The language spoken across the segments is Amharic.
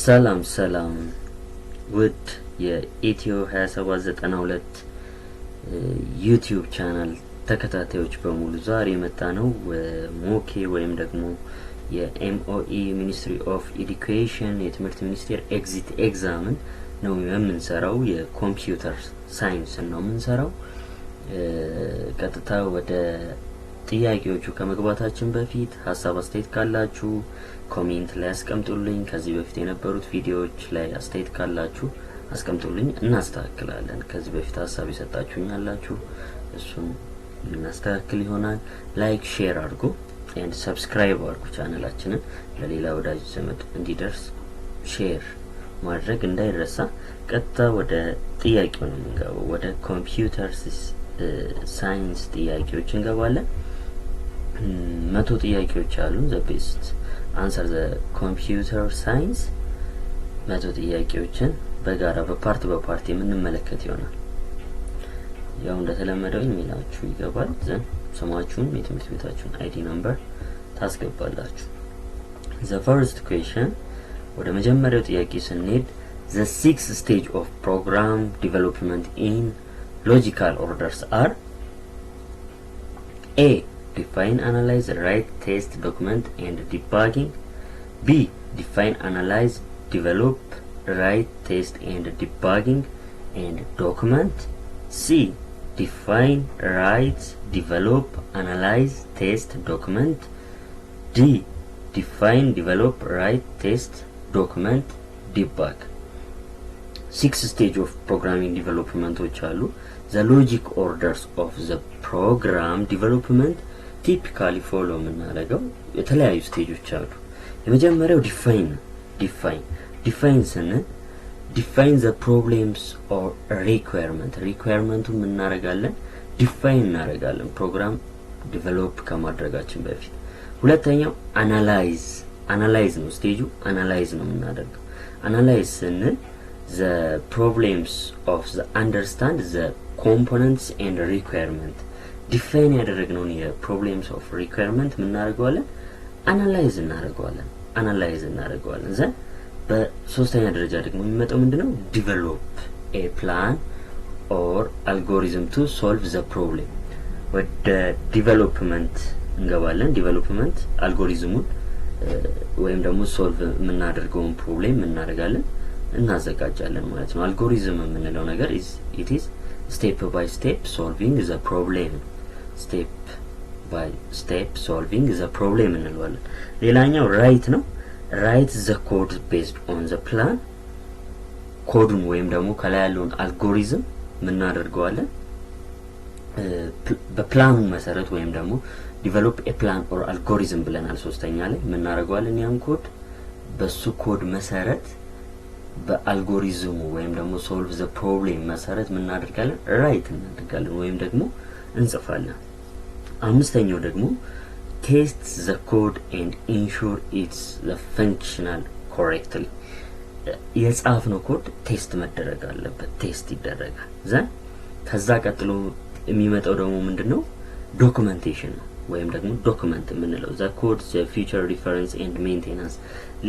ሰላም ውድ የኢትዮ 2792 ዩቲዩብ ቻናል ተከታታዮች በሙሉ ዛሬ መጣ ነው ሞኬ ወይም ደግሞ የኤምኦኢ ሚኒስትሪ ኦፍ ኤዱኬሽን የትምህርት ሚኒስቴር ኤግዚት ኤግዛምን ነው የምንሰራው። የኮምፒውተር ሳይንስ ነው የምንሰራው። ቀጥታ ወደ ጥያቄዎቹ ከመግባታችን በፊት ሀሳብ አስተያየት ካላችሁ ኮሜንት ላይ አስቀምጡልኝ። ከዚህ በፊት የነበሩት ቪዲዮዎች ላይ አስተያየት ካላችሁ አስቀምጡልኝ፣ እናስተካክላለን። ከዚህ በፊት ሀሳብ የሰጣችሁኝ አላችሁ፣ እሱን እናስተካክል ይሆናል። ላይክ ሼር አድርጉ and ሰብስክራይብ አድርጉ ቻናላችንን ለሌላ ወዳጅ ዘመድ እንዲደርስ ሼር ማድረግ እንዳይረሳ። ቀጥታ ወደ ጥያቄው ነው የምንገባው። ወደ ኮምፒውተር ሳይንስ ጥያቄዎች እንገባለን። 100 ጥያቄዎች አሉ። the best answer the computer science 100 ጥያቄዎችን በጋራ በፓርት የምንመለከት ይሆናል። ያው እንደተለመደው ኢሜላችሁ ይገባል። ስማችሁን የትምህርት ቤታችሁን አይዲ ነምበር ታስገባላችሁ። the first question ወደ መጀመሪያው ጥያቄ ስንሄድ the 6 stage of program development in logical orders are A. Define, analyze, write, test, document, and debugging. B. Define, analyze, develop, write, test, and debugging, and document. C. Define, write, develop, analyze, test, document. D. Define, develop, write, test, document, debug. 6 stage of programming development which are the logic orders of the program development typically follow የምናደርገው የተለያዩ ስቴጆች አሉ። የመጀመሪያው ዲፋይን ስንል define the problems or requirement እናደርጋለን፣ ዲፋይን እናደርጋለን ፕሮግራም ዲቨሎፕ ከማድረጋችን በፊት። ሁለተኛው አናላይዝ ነው ስቴጁ፣ አናላይዝ ነው የምናደርገው። አናላይዝ ስንል the problems of the understand the components and requirement define ያደረግነውን የproblems of requirement ምን እናደርገዋለን? አናላይዝ እናደርገዋለን። ዘን በሶስተኛ ደረጃ ደግሞ የሚመጣው ምንድነው? develop a plan or algorithm to solve the problem። ወደ ዲቨሎፕመንት እንገባለን። ዲቨሎፕመንት አልጎሪዝሙን ወይም ደግሞ ሶልቭ የምናደርገውን ፕሮብሌም እናደርጋለን እናዘጋጃለን ማለት ነው። አልጎሪዝም የምንለው ነገር it is step by step solving the problem እንለዋለን። ሌላኛው ራይት ነው። ራይት the code based on the plan ኮዱን ወይም ደግሞ ከላይ ያለውን አልጎሪዝም ምናደርገዋለን በፕላኑ መሰረት ወይም ደግሞ develop a plan or algorithm ብለናል። ሶስተኛ ላይ ምናደርገዋለን ያን ኮድ በሱ ኮድ መሰረት በአልጎሪዝሙ ወይም ደግሞ ሶልቭ ዘ ፕሮብሌም መሰረት ምን እናደርጋለን? ራይት እናደርጋለን ወይም ደግሞ እንጽፋለን። አምስተኛው ደግሞ ቴስት ዘ ኮድ ኤንድ ኢንሹር ኢትስ ዘ ፈንክሽናል ኮሬክትሊ። የጻፍነው ኮድ ቴስት መደረግ አለበት፣ ቴስት ይደረጋል። ከዛ ቀጥሎ የሚመጣው ደግሞ ምንድነው? ዶክመንቴሽን ነው ወይም ደግሞ ዶክመንት የምንለው ዘ ኮድ ዘ ፊቸር ሪፈረንስ ኤንድ ሜንቴናንስ።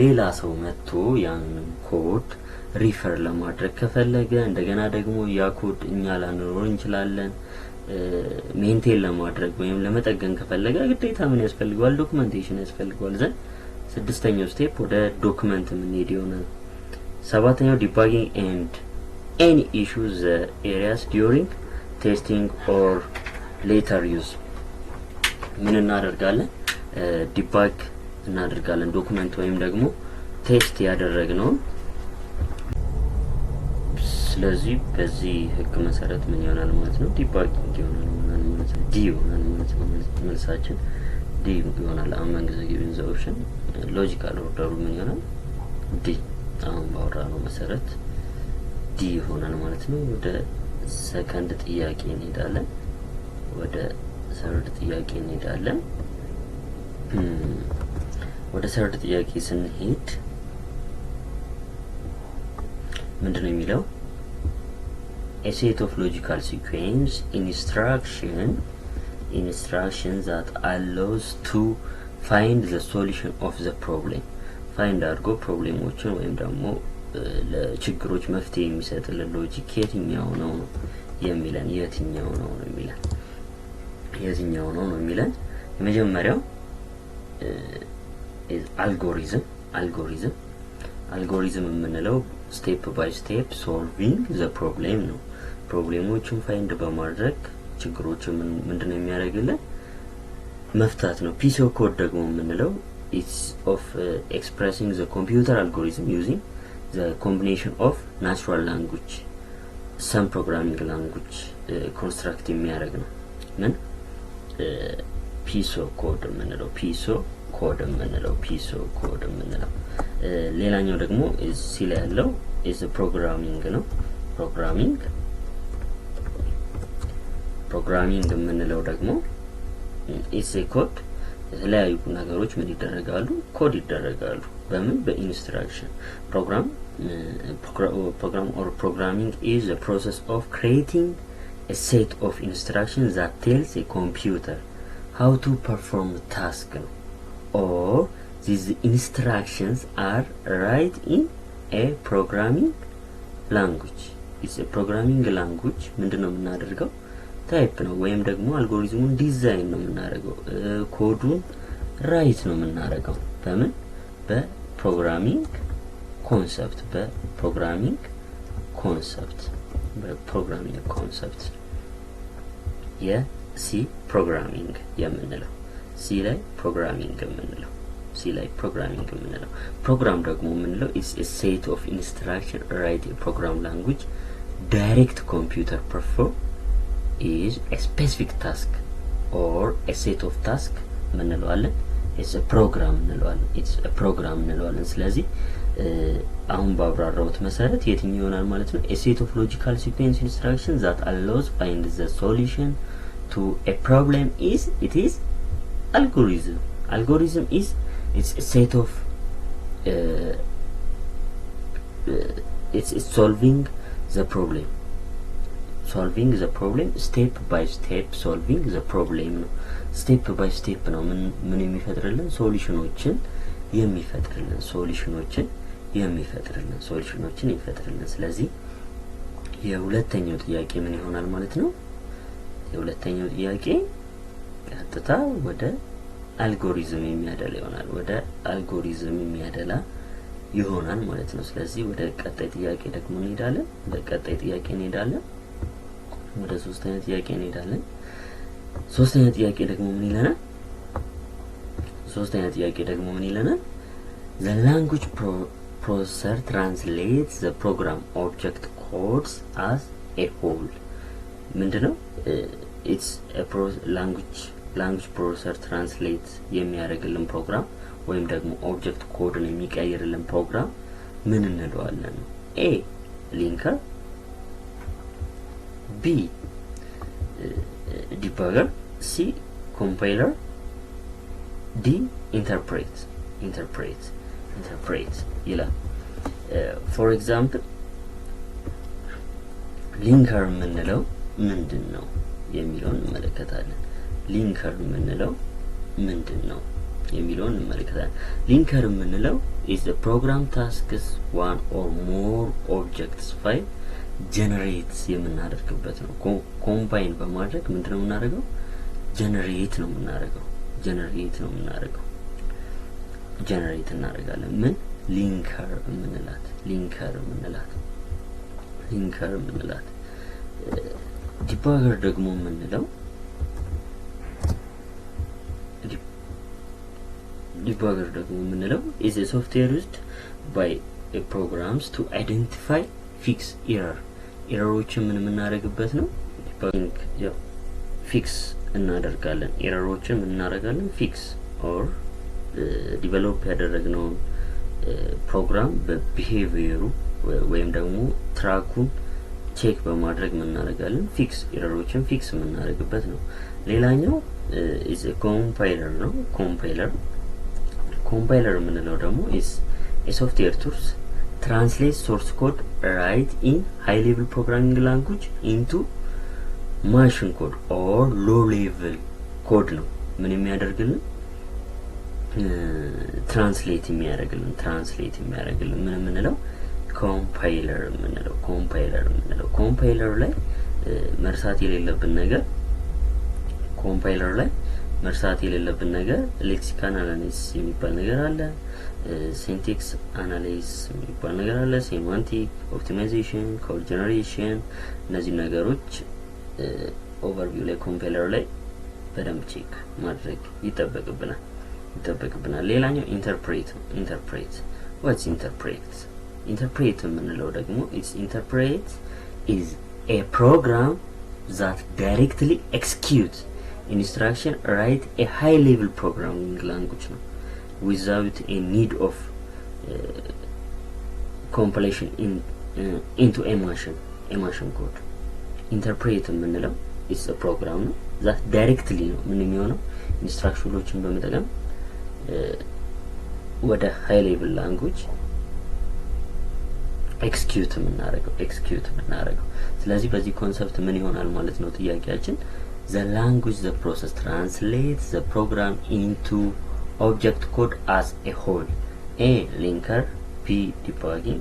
ሌላ ሰው መጥቶ ያን ኮድ ሪፈር ለማድረግ ከፈለገ እንደገና ደግሞ ያ ኮድ እኛ ላንኖር እንችላለን ሜንቴን ለማድረግ ወይም ለመጠገን ከፈለገ ግዴታ ምን ያስፈልጋል? ዶክመንቴሽን ያስፈልጋል። ስድስተኛው ስቴፕ ወደ ዶክመንት የምንሄድ ይሆናል። ሰባተኛው ዲባጊንግ ኤንድ ኤኒ ኢሹስ ዘ ኤሪያስ ዲዩሪንግ ቴስቲንግ ኦር ሌተር ዩዝ ምን እናደርጋለን? ዲባግ እናደርጋለን ዶክመንት ወይም ደግሞ ቴስት ያደረግነው። ስለዚህ በዚህ ህግ መሰረት ምን ይሆናል ማለት ነው? ዲባጊንግ ይሆናል ማለት ነው። ዲ ይሆናል ማለት ነው። መልሳችን ዲ ይሆናል። አመንግ ዘ ጊቭን ዘ ኦፕሽን ሎጂካል ኦርደሩ ምን ይሆናል? ዲ። አሁን ባወራነው መሰረት ዲ ይሆናል ማለት ነው። ወደ ሰከንድ ጥያቄ እንሄዳለን። ወደ ሰርድ ጥያቄ እንሄዳለን። ወደ ሰርድ ጥያቄ ስንሄድ ምንድነው የሚለው? a set of logical sequence instruction that allows to find the solution of the problem ፋይንድ አድርጎ ፕሮብሌሞችን ወይም ደግሞ ለችግሮች መፍትሄ የሚሰጥልን ሎጂክ የትኛው ነው የሚለን የትኛው ነው የሚለን የመጀመሪያው አልጎሪዝም የምንለው ስቴፕ ባይ ስቴፕ ሶልቪንግ ዘ ፕሮብሌም ነው። ፕሮብሌሞችን ፋይንድ በማድረግ ችግሮችን ምንድነው የሚያደርግልን መፍታት ነው። ፒስ ኦፍ ኮድ ደግሞ የምንለው it's of expressing the computer algorithm using the combination of natural language some programming language construct የሚያደርግ ነው። ምን ፒስ ኦፍ ኮድ የምንለው ሌላኛው ደግሞ እዚህ ላይ ያለው is ፕሮግራሚንግ ነው። ፕሮግራሚንግ የምንለው ደግሞ is a code የተለያዩ ነገሮች ምን ይደረጋሉ ኮድ ይደረጋሉ በምን በኢንስትራክሽን programming is the process of creating a set of instructions that tells a computer how to perform the task or these instructions are written in a programming language. It's a programming language ምንድነው የምናደርገው ታይፕ ነው ወይም ደግሞ አልጎሪዝሙን ዲዛይን ነው የምናደርገው ኮዱን ራይት ነው የምናደርገው በምን በፕሮግራሚንግ ኮንሰፕት የሲ ፕሮግራሚንግ የምንለው ሲ ላይ ፕሮግራሚንግ የምንለው ፕሮግራም ደግሞ የምንለው is a set of instruction write a program language direct computer perform is a specific task or a set of task ምንለዋለን it's a program እንለዋለን ስለዚህ አሁን ባብራራውት መሰረት የትኛው ይሆናል ማለት ነው a set of logical sequence instructions that allows find the solution to a problem is algorithm is it's a set of it's solving the problem step by step solving the problem ነው step by step ነው ምን የሚፈጥርልን ሶሉሽኖችን የሚፈጥርልን ስለዚህ የሁለተኛው ጥያቄ ምን ይሆናል ማለት ነው የሁለተኛው ጥያቄ ቀጥታ ወደ አልጎሪዝም የሚያደላ ይሆናል ማለት ነው ስለዚህ ወደ ቀጣይ ጥያቄ ደግሞ እንሄዳለን ወደ ሶስተኛ ጥያቄ እንሄዳለን ሶስተኛ ጥያቄ ደግሞ ምን ይለናል the language processor translates the program object codes as a whole ምንድነው it's a language processor translates የሚያደርግልን ፕሮግራም ወይም ደግሞ ኦብጀክት ኮድን የሚቀይርልን ፕሮግራም ምን እንለዋለን a linker B debugger C compiler D interpret ይላል for example linker የምንለው ምንድነው የሚለውን እንመለከታለን linker የምንለው is the program tasks one or more objects file generates የምናደርግበት ነው ኮምባይን በማድረግ ምንድነው የምናደርገው ጀነሬት እናደርጋለን ምን ሊንከር የምንላት ዲባገር ደግሞ የምንለው is a software used by programs to identify fix ኤረሮችን ምን እናደርግበት ነው ዲባጊንግ ፊክስ እናደርጋለን ኤረሮችን ምን እናደርጋለን ፊክስ ኦር ዲቨሎፕ ያደረግነው ፕሮግራም በቢሄቪየሩ ወይም ደግሞ ትራኩን ቼክ በማድረግ ምን እናደርጋለን ፊክስ ኤረሮችን ፊክስ እናደርግበት ነው ሌላኛው is a compiler ነው compiler የምንለው ደግሞ is a software tools translate source code write in high level programming language into machine code or low level code ነው ምን የሚያደርግልን ትራንስሌት የሚያደርግልን ምን የምንለው ኮምፓይለር ኮምፓይለር ላይ መርሳት የሌለብን ነገር ሌክሲካል አናሊሲስ የሚባል ነገር አለ፣ ሲንታክስ አናሊሲስ የሚባል ነገር አለ፣ ሴማንቲክ ኦፕቲማይዜሽን፣ ኮድ ጀነሬሽን። እነዚህ ነገሮች ኦቨርቪው ላይ ኮምፓይለር ላይ በደንብ ቼክ ማድረግ ይጠበቅብናል። ሌላኛው ኢንተርፕሬት what's ኢንተርፕሬት የምንለው ደግሞ ኢንተርፕሬት is a program that directly executes instruction write a high level programming language ነው without a need of compilation into a machine code። ኢንተርፕሬት የምንለው is a program ነው that directly ነው ምን የሚሆነው ኢንስትራክሽኖችን በመጠቀም ወደ ሃይ ሌቭል ላንጉዌጅ ኤክስኪዩት የምናደርገው። ስለዚህ በዚህ ኮንሰፕት ምን ይሆናል ማለት ነው ጥያቄያችን the language the process translates the program into object code as a whole a linker b debugging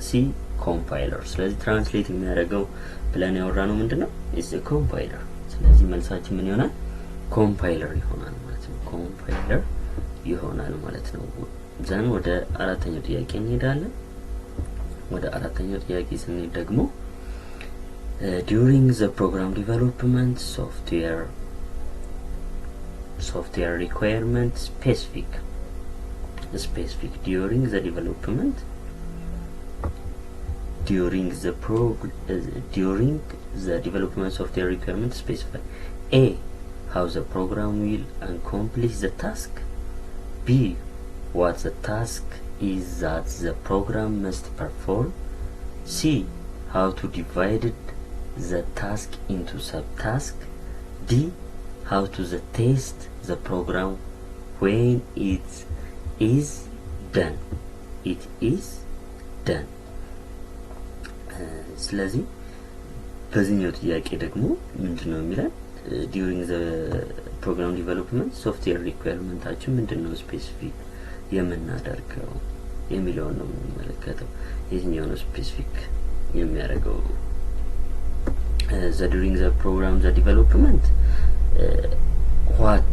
c compiler። ስለዚህ ትራንስሌት የሚያደርገው ብለን ያወራነው ምንድነው is a compiler። ስለዚህ መልሳችን ምን ይሆናል ኮምፓይለር ይሆናል ማለት ነው። ዘን ወደ አራተኛው ጥያቄ እንሄዳለን። ወደ አራተኛው ጥያቄ ስንሄድ ደግሞ during the program development software requirement specific during the development software requirement specify a how the program will accomplish the task, b what the task is that the program must perform, c how to divide the task into subtasks, d how to test the program when it is done. ስለዚህ በዚህኛው ጥያቄ ደግሞ ምንድነው የሚለን during the program development software requirementአችን ምንድነው ስፔሲፊክ የምናደርገው የሚለውን ነው የምንመለከተው። የትኛው ነው ስፔሲፊክ የሚያደርገው? during the program the development what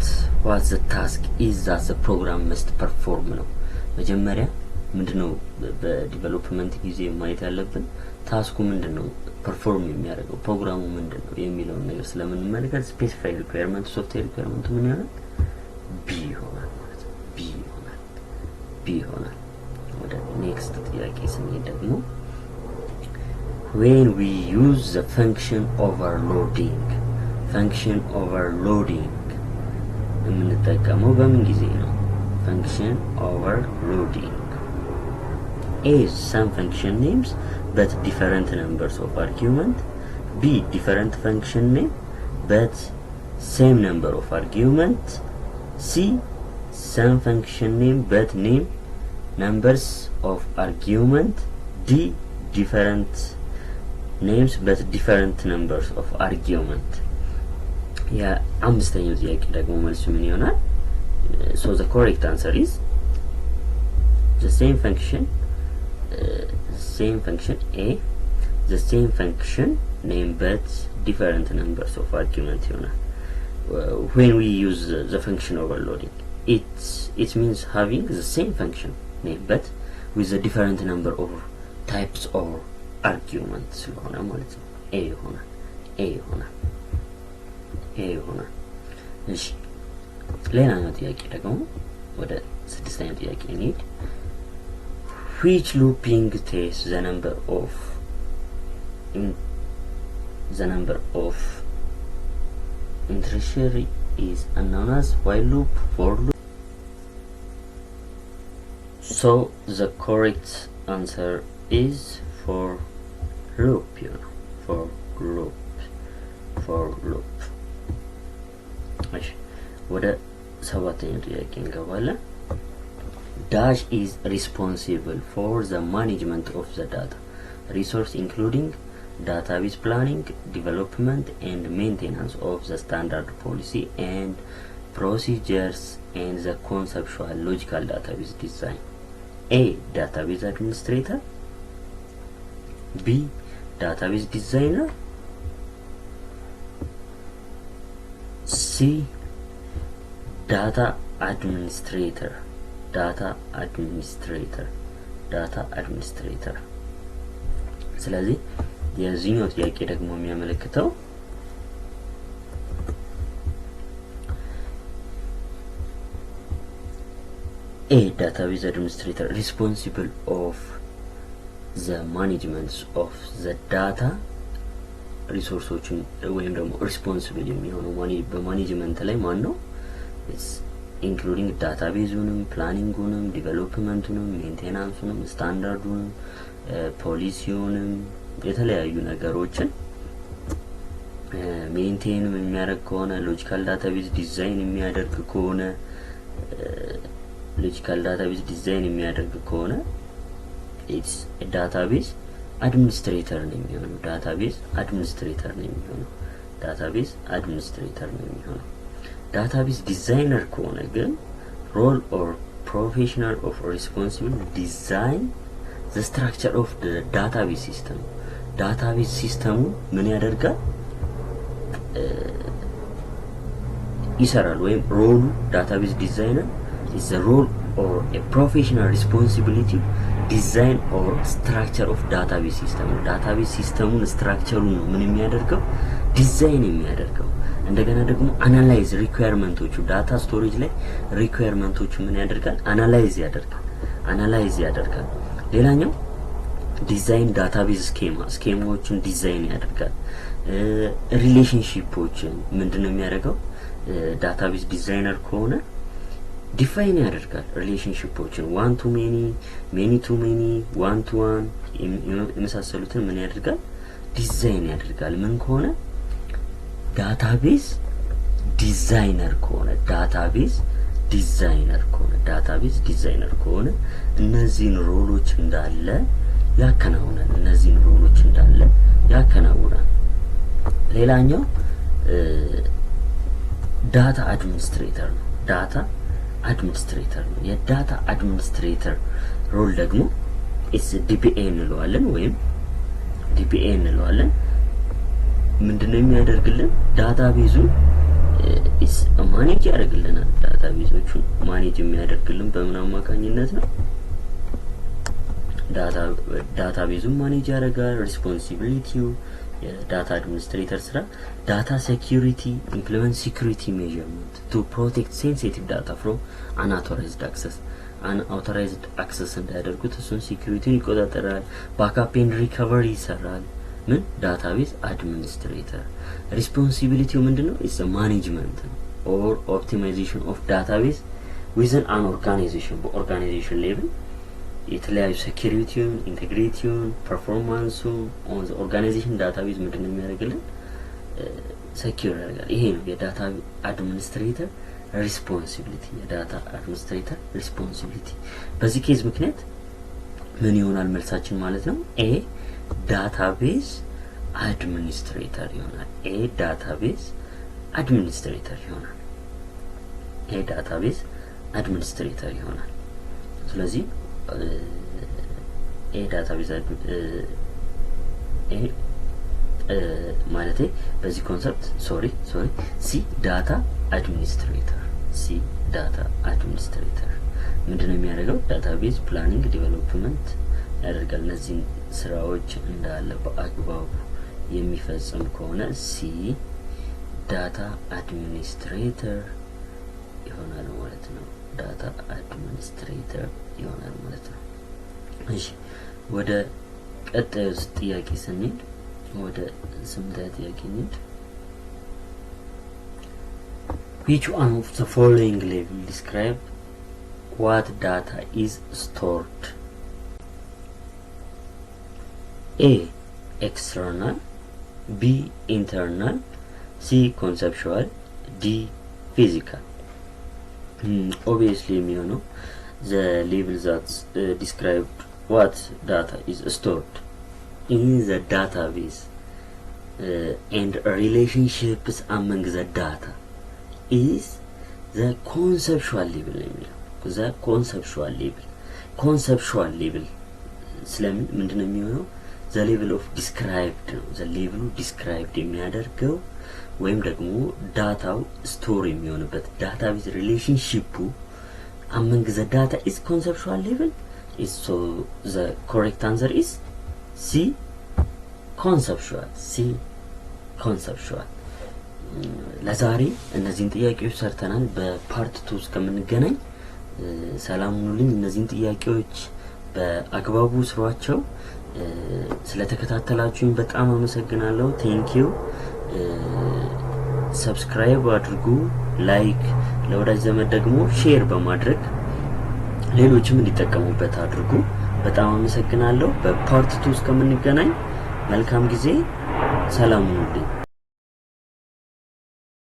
the task is that the program must perform ነው። መጀመሪያ ምንድነው በዲቨሎፕመንት ጊዜ ማየት ያለብን ታስኩ ምንድነው ፐርፎርም የሚያደርገው ፕሮግራሙ ምንድነው የሚለውን ነገር ስለምንመለከት ስፔሲፋይ ሪኳየርመንት ሶፍትዌር ሪኳየርመንት ምን ይሆናል ቢ ይሆናል ማለት ነው። ቢ ይሆናል። ወደ ኔክስት ጥያቄ ስንሄድ ደግሞ when we use the function overloading የምንጠቀመው በምን ጊዜ ነው? function overloading a some function names but different numbers of argument, b different function name but same number of argument, c some function name but numbers of argument, d different names but different numbers of argument። ያ አምስተኛው ጥያቄ ደግሞ መልሱ ምን ይሆናል? so the correct answer is the same function a the same function name but different numbers of argument ይሆናል። when we use the function overloading it means having the same function name but with a different number of types of argument ስለሆነ ማለት ነው a ይሆናል። እሺ ሌላኛው ጥያቄ ደግሞ ወደ ስድስተኛው ጥያቄ እንሂድ። which looping tests the number of intertiary is known as while loop, for loop. So the correct answer is for loop, for loop. እሺ ወደ ሰባተኛው ጥያቄ እንገባለን። dash is responsible for the management of the data resource including database planning, development and maintenance of the standard policy and procedures and the conceptual logical database design. A. Database administrator. B. Database designer. C. Data administrator. ስለዚህ የዚህኛው ጥያቄ ደግሞ የሚያመለክተው A. Database administrator responsible of the management of the data ሪሶርሶችን ወይም ደግሞ ሪስፖንሲብል የሚሆነው በማኔጅመንት ላይ ማን ነው? ኢንክሉዲንግ ዳታቤዙንም ፕላኒንጉንም ዲቨሎፕመንቱንም ሜንቴናንሱንም ስታንዳርዱንም ፖሊሲውንም የተለያዩ ነገሮችን ሜንቴን የሚያደርግ ከሆነ ሎጂካል ዳታቤዝ ዲዛይን የሚያደርግ ከሆነ ኢትስ ዳታቤዝ አድሚኒስትሬተር ነው የሚሆነው። ዳታቤዝ ዲዛይነር ከሆነ ግን ሮል ኦር ፕሮፌሽናል ኦፍ ሪስፖንሲብል ዲዛይን ዘ ስትራክቸር ኦፍ ዳታቤዝ ሲስተም። ዳታቤዝ ሲስተሙ ምን ያደርጋል? ይሰራል። ወይም ሮሉ ዳታቤዝ ዲዛይነር is the role or a professional responsibility design or structure of database system. ዳታቤዝ ሲስተሙን ስትራክቸሩን ነው ምን የሚያደርገው? ዲዛይን የሚያደርገው። እንደገና ደግሞ አናላይዝ ሪኳየርመንቶቹ ዳታ ስቶሬጅ ላይ ሪኳየርመንቶቹ ምን ያደርጋል? አናላይዝ ያደርጋል። ሌላኛው ዲዛይን ዳታቤዝ ስኬማዎችን ዲዛይን ያደርጋል። ሪሌሽንሺፖችን ምንድነው የሚያደርገው? ዳታቤዝ ዲዛይነር ከሆነ ዲፋይን ያደርጋል። ሪሌሽንሺፖችን ዋን ቱ ሜኒ፣ ሜኒ ቱ ሜኒ፣ ዋን ቱ ዋን የመሳሰሉትን ምን ያደርጋል? ዲዛይን ያደርጋል። ምን ከሆነ? ዳታቤዝ ዲዛይነር ከሆነ እነዚህን ሮሎች እንዳለ ያከናውናል። ሌላኛው ዳታ አድሚኒስትሬተር ነው። የዳታ አድሚኒስትሬተር ሮል ደግሞ ዲፒኤ እንለዋለን። ምንድነው የሚያደርግልን? ዳታቤዙን ማኔጅ ያደርግልናል። ዳታቤዞቹን ማኔጅ የሚያደርግልን በምን አማካኝነት ነው? ዳታቤዙን ማኔጅ ያደርጋል። ሪስፖንሲቢሊቲው የዳታ አድሚኒስትሬተር ስራ ዳታ ሴኩሪቲ ኢምፕሊመንት ሴኩሪቲ ሜዠርመንት ቱ ፕሮቴክት ሴንሲቲቭ ዳታ ፍሮም አንአውቶራይዝድ አክሰስ እንዳያደርጉት እሱን ሴኩሪቲውን ይቆጣጠራል። ባክአፕ ኤንድ ሪከቨሪ ይሰራል። ምን? ዳታቤዝ አድሚኒስትሬተር። ሪስፖንሲቢሊቲው ምንድነው? ኢትስ ማኔጅመንት ኦር ኦፕቲማይዜሽን ኦፍ ዳታቤዝ ዊዝን አን ኦርጋናይዜሽን። በኦርጋናይዜሽን ሌቭል የተለያዩ ሴኩሪቲውን፣ ኢንቴግሪቲውን፣ ፐርፎርማንሱ ኦን ዘ ኦርጋናይዜሽን ዳታቤዝ ምንድነው የሚያደርግልን? ሴኩር ያደርጋል። ይሄ ነው የዳታ አድሚኒስትሬተር ሪስፖንሲቢሊቲ። በዚህ ኬዝ ምክንያት ምን ይሆናል መልሳችን ማለት ነው? ኤ ዳታቤዝ አድሚኒስትሬተር ይሆናል። ስለዚህ ማለቴ በዚህ ኮንሰፕት ሲ ዳታ አድሚኒስትሬተር ምንድነው የሚያደርገው? ዳታቤዝ ፕላኒንግ ዲቨሎፕመንት ያደርጋል። እነዚህን ስራዎች እንዳለ በአግባቡ የሚፈጽም ከሆነ ሲ ዳታ አድሚኒስትሬተር ይሆናል ማለት ነው። እሺ ወደ ቀጣዩ ጥያቄ ስንሄድ ወደ 8ኛ ጥያቄ እንሂድ። Which one of the following level describe what data is stored? A. External, B. Internal, C. Conceptual, D. Physical. Obviously, you know, the level that described what data is stored in the database and relationships among the data is the conceptual level የሚለው the conceptual level ስለምን ምንድነው የሚሆነው the level of described ነው the level described የሚያደርገው ወይም ደግሞ ዳታው ስቶር የሚሆንበት database relationship among the data is conceptual level is so the correct answer is C conceptual ለዛሬ እነዚህን ጥያቄዎች ሰርተናል በፓርት 2 እስከምንገናኝ ሰላም ሁኑልኝ እነዚህን ጥያቄዎች በአግባቡ ስሯቸው ስለተከታተላችሁኝ በጣም አመሰግናለሁ ቴንክ ዩ ሰብስክራይብ አድርጉ ላይክ ለወዳጅ ዘመድ ደግሞ ሼር በማድረግ ሌሎችም እንዲጠቀሙበት አድርጉ በጣም አመሰግናለሁ በፓርት 2 እስከምንገናኝ መልካም ጊዜ ሰላም ሁኑልኝ